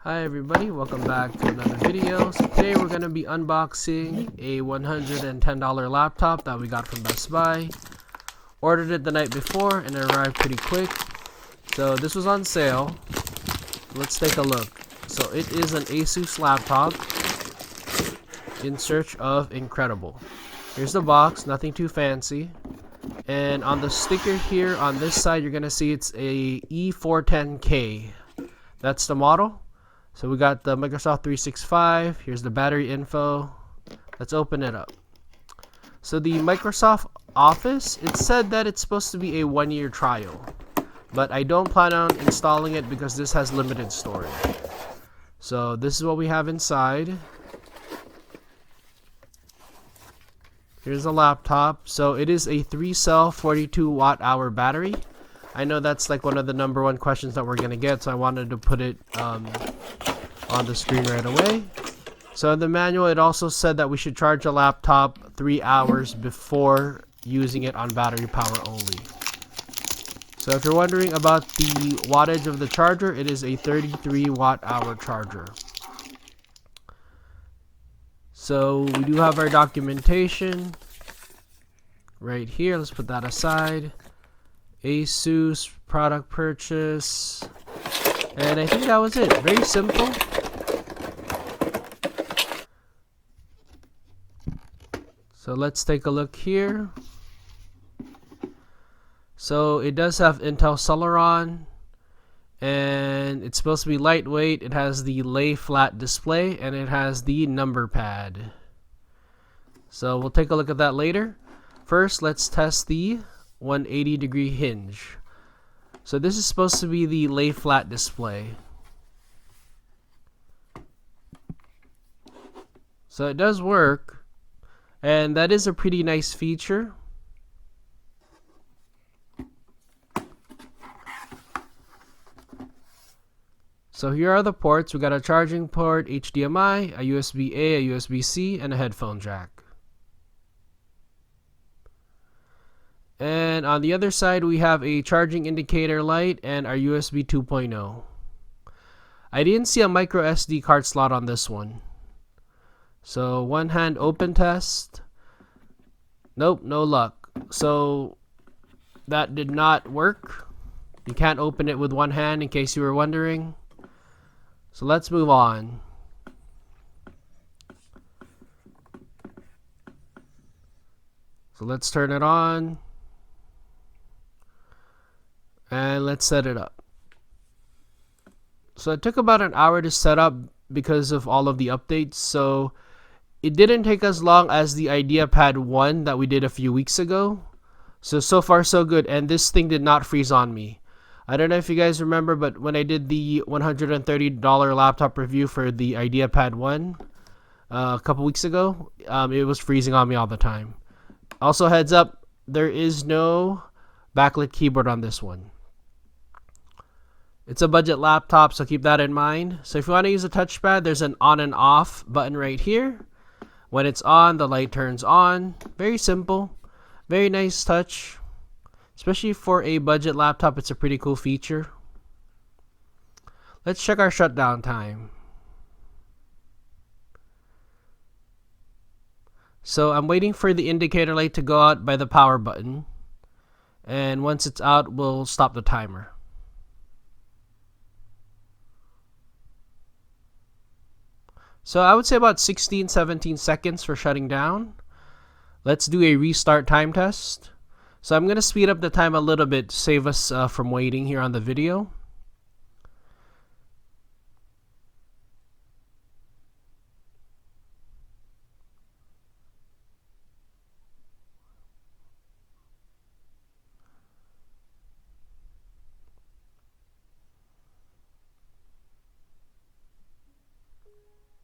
Hi everybody, welcome back to another video. So today we're going to be unboxing a $110 laptop that we got from Best Buy. Ordered it the night before and it arrived pretty quick. So this was on sale. Let's take a look. So it is an Asus laptop in search of incredible. Here's the box, nothing too fancy. And on the sticker here on this side you're going to see it's a E410K. That's the model. So we got the Microsoft 365. Here's the battery info. Let's open it up. So the Microsoft Office, it said that it's supposed to be a 1-year trial, but I don't plan on installing it because this has limited storage. So this is what we have inside. Here's the laptop. So it is a 3-cell 42 watt-hour battery. I know that's like one of the #1 questions that we're gonna get, so I wanted to put it on the screen right away. So in the manual it also said that we should charge a laptop 3 hours before using it on battery power only. So if you're wondering about the wattage of the charger, it is a 33 watt-hour charger. So we do have our documentation right here. Let's put that aside. Asus product purchase, and I think that was it. Very simple. So let's take a look here. So it does have Intel Celeron, and it's supposed to be lightweight. It has the lay flat display and it has the number pad. So we'll take a look at that later. First, let's test the 180-degree hinge. So this is supposed to be the lay flat display. So it does work, and that is a pretty nice feature. So here are the ports. We got a charging port, HDMI, a USB-A, a USB-C, and a headphone jack. And on the other side we have a charging indicator light and our USB 2.0. I didn't see a micro SD card slot on this one. So one hand open test. Nope, no luck. So that did not work. You can't open it with one hand, in case you were wondering. So let's move on. So let's turn it on. And let's set it up. So it took about an hour to set up because of all of the updates. So it didn't take as long as the IdeaPad 1 that we did a few weeks ago. So far so good. And this thing did not freeze on me. I don't know if you guys remember, but when I did the $130 laptop review for the IdeaPad 1 a couple weeks ago, it was freezing on me all the time. Also, heads up, there is no backlit keyboard on this one. It's a budget laptop, so keep that in mind. So if you want to use a touchpad, there's an on and off button right here. When it's on, the light turns on. Very simple. Very nice touch. Especially for a budget laptop, it's a pretty cool feature. Let's check our shutdown time. So I'm waiting for the indicator light to go out by the power button. And once it's out, we'll stop the timer. So I would say about 16-17 seconds for shutting down. Let's do a restart time test. So I'm going to speed up the time a little bit to save us from waiting here on the video.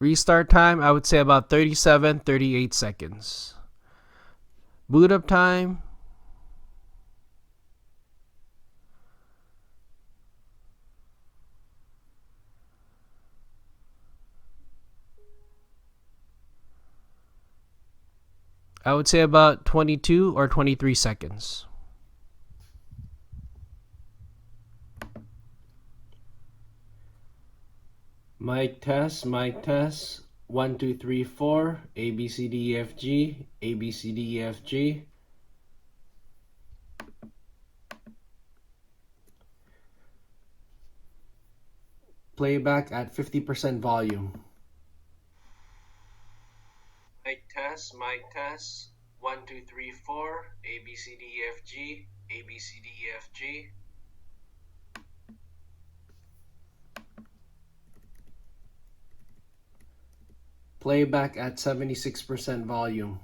Restart time, I would say about 37-38 seconds. Boot up time. I would say about 22 or 23 seconds. Mic test, mic test. 1, 2, 3, 4. A, B, C, D, E, F, G. A, B, C, D, E, F, G. Playback at 50% volume. Mic test, mic test. 1, 2, 3, 4. A, B, C, D, E, F, G. A, B, C, D, E, F, G. Playback at 76% volume.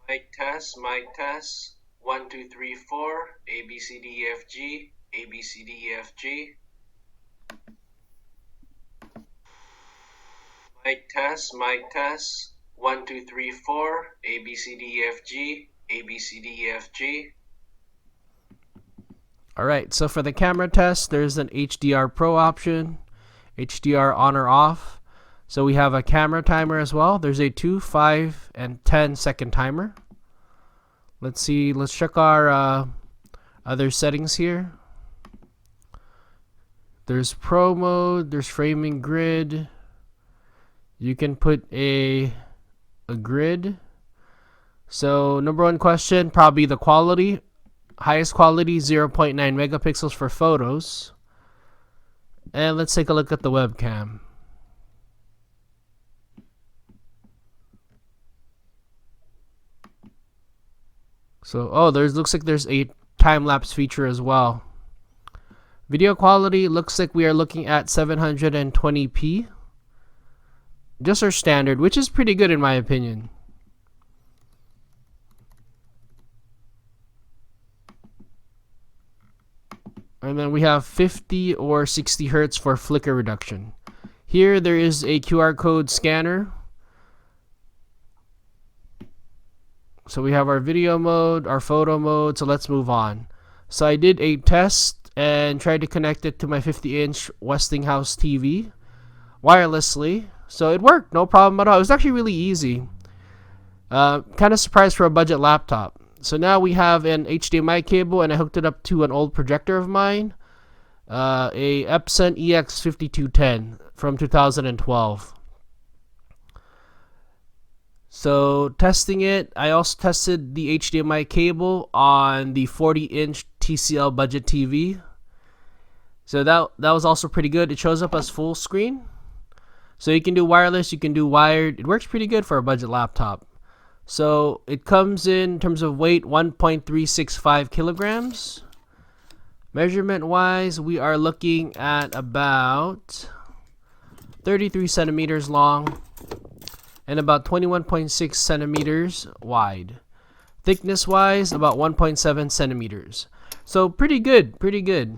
Mic test, mic test. 1, 2, 3, 4. A, B, C, D, E, F, G. A, B, C, D, E, F, G. Mic test, mic test. 1, 2, 3, 4. A, B, C, D, E, F, G. A, B, C, D, E, F, G. Alright, so for the camera test, there's an HDR Pro option. HDR on or off. So we have a camera timer as well. There's a 2, 5, and 10 second timer. Let's see, let's check our other settings here. There's Pro mode, there's framing grid. You can put a grid. So number one question, probably the quality. Highest quality, 0.9 megapixels for photos. And let's take a look at the webcam. So, looks like there's a time-lapse feature as well. Video quality, looks like we are looking at 720p. Just our standard, which is pretty good in my opinion. And then we have 50 or 60 hertz for flicker reduction. Here there is a QR code scanner. So we have our video mode, our photo mode, so let's move on. So I did a test and tried to connect it to my 50-inch Westinghouse TV wirelessly. So it worked, no problem at all. It was actually really easy. Kind of surprised for a budget laptop. So now we have an HDMI cable and I hooked it up to an old projector of mine. A Epson EX5210 from 2012. So testing it, I also tested the HDMI cable on the 40-inch TCL budget TV. So that was also pretty good. It shows up as full screen. So you can do wireless, you can do wired. It works pretty good for a budget laptop. So it comes in terms of weight, 1.365 kilograms. Measurement wise, we are looking at about 33 centimeters long and about 21.6 centimeters wide. Thickness wise, about 1.7 centimeters. So pretty good, pretty good.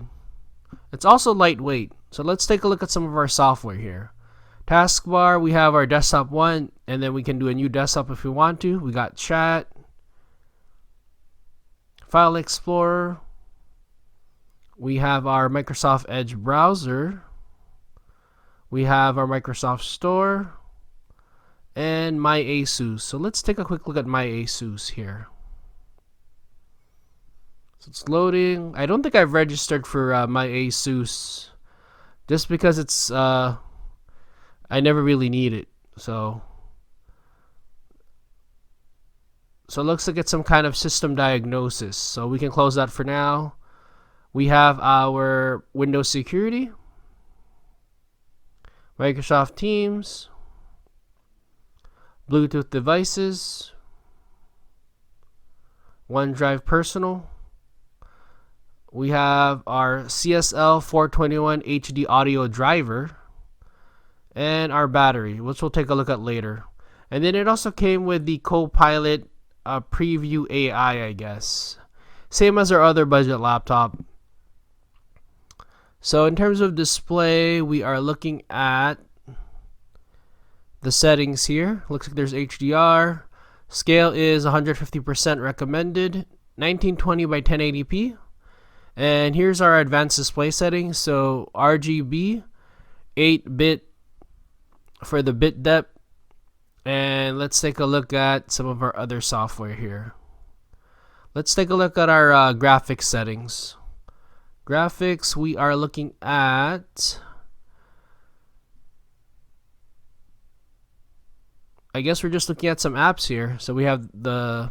It's also lightweight. So let's take a look at some of our software here. Taskbar, we have our desktop one, and then we can do a new desktop if we want to. We got chat, file explorer, we have our Microsoft Edge browser, we have our Microsoft Store, and my Asus. So let's take a quick look at my Asus here. So it's loading. I don't think I've registered for my Asus just because it's I never really need it. So it looks like it's some kind of system diagnosis. So we can close that for now. We have our Windows security, Microsoft Teams, Bluetooth devices, OneDrive Personal. We have our CSL 421 HD audio driver and our battery, which we'll take a look at later. And then it also came with the Copilot Preview AI, I guess. Same as our other budget laptop. So in terms of display, we are looking at the settings here. Looks like there's HDR. Scale is 150% recommended. 1920 by 1080p. And here's our advanced display settings. So RGB, 8-bit for the bit depth. And let's take a look at some of our other software here. Let's take a look at our graphics settings. Graphics, we are looking at I guess we're just looking at some apps here. So we have the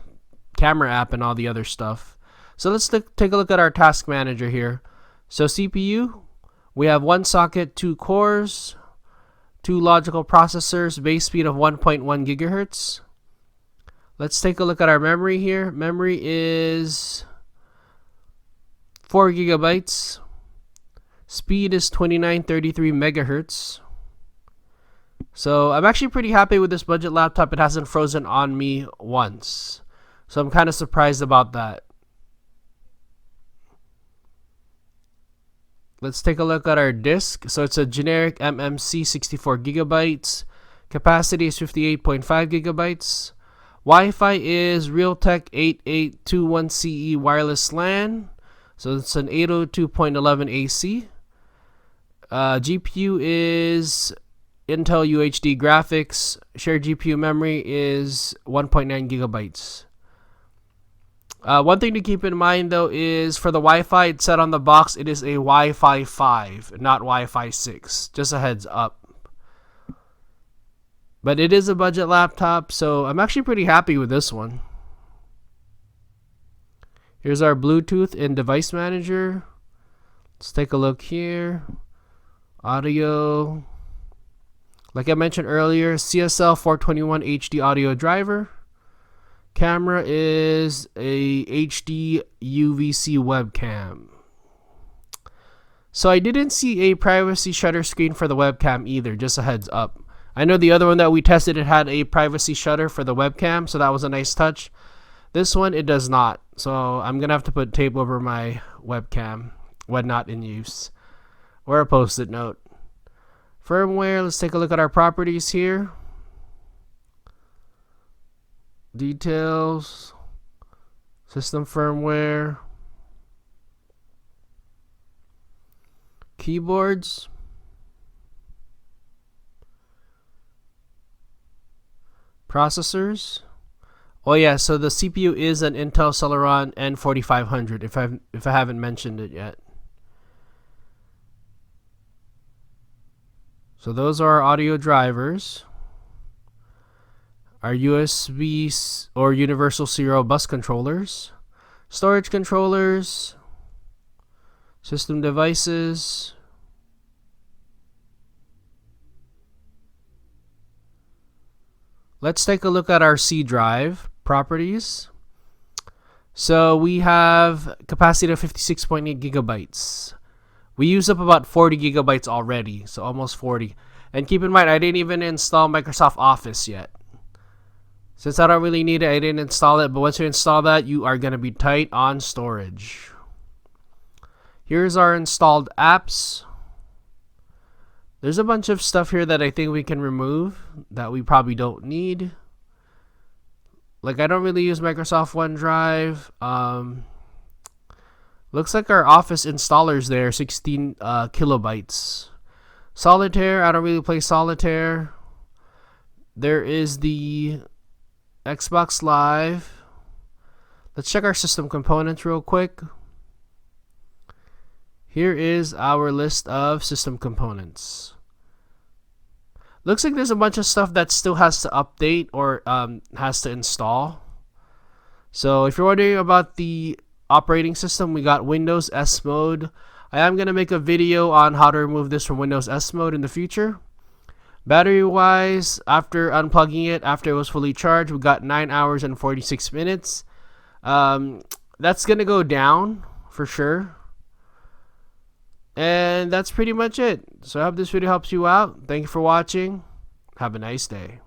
camera app and all the other stuff. So let's take a look at our task manager here. So CPU, we have 1 socket, 2 cores, 2 logical processors, base speed of 1.1 gigahertz. Let's take a look at our memory here. Memory is 4 gigabytes. Speed is 2933 megahertz. So I'm actually pretty happy with this budget laptop. It hasn't frozen on me once. So I'm kind of surprised about that. Let's take a look at our disk. So it's a generic eMMC 64 gigabytes. Capacity is 58.5 gigabytes. Wi-Fi is Realtek 8821CE wireless LAN. So it's an 802.11 AC. GPU is Intel UHD graphics. Shared GPU memory is 1.9 gigabytes. One thing to keep in mind though is for the Wi-Fi, it's set on the box, it is a Wi-Fi 5, not Wi-Fi 6. Just a heads up. But it is a budget laptop, so I'm actually pretty happy with this one. Here's our Bluetooth and device manager. Let's take a look here. Audio. Like I mentioned earlier, CSL 421 HD audio driver. Camera is a HD UVC webcam. So I didn't see a privacy shutter screen for the webcam either, just a heads up. I know the other one that we tested, it had a privacy shutter for the webcam, so that was a nice touch. This one, it does not. So I'm going to have to put tape over my webcam when not in use. Or a post-it note. Firmware, let's take a look at our properties here. Details, system firmware, keyboards, processors. Oh yeah, so the CPU is an Intel Celeron N4500 if I haven't mentioned it yet. So those are our audio drivers. Our USB or universal serial bus controllers, storage controllers, system devices, let's take a look at our C drive properties. So we have capacity of 56.8 gigabytes. We use up about 40 gigabytes already, so almost 40. And keep in mind, I didn't even install Microsoft Office yet. Since I don't really need it, I didn't install it. But once you install that, you are going to be tight on storage. Here's our installed apps. There's a bunch of stuff here that I think we can remove that we probably don't need. Like I don't really use Microsoft OneDrive. Looks like our Office installer's there, 16 kilobytes. Solitaire, I don't really play Solitaire. There is the Xbox Live. Let's check our system components real quick. Here is our list of system components. Looks like there's a bunch of stuff that still has to update or has to install. So if you're wondering about the operating system, we got Windows S Mode. I am going to make a video on how to remove this from Windows S Mode in the future. Battery wise, after unplugging it, after it was fully charged, we got 9 hours and 46 minutes. That's going to go down for sure. And that's pretty much it. So I hope this video helps you out. Thank you for watching. Have a nice day.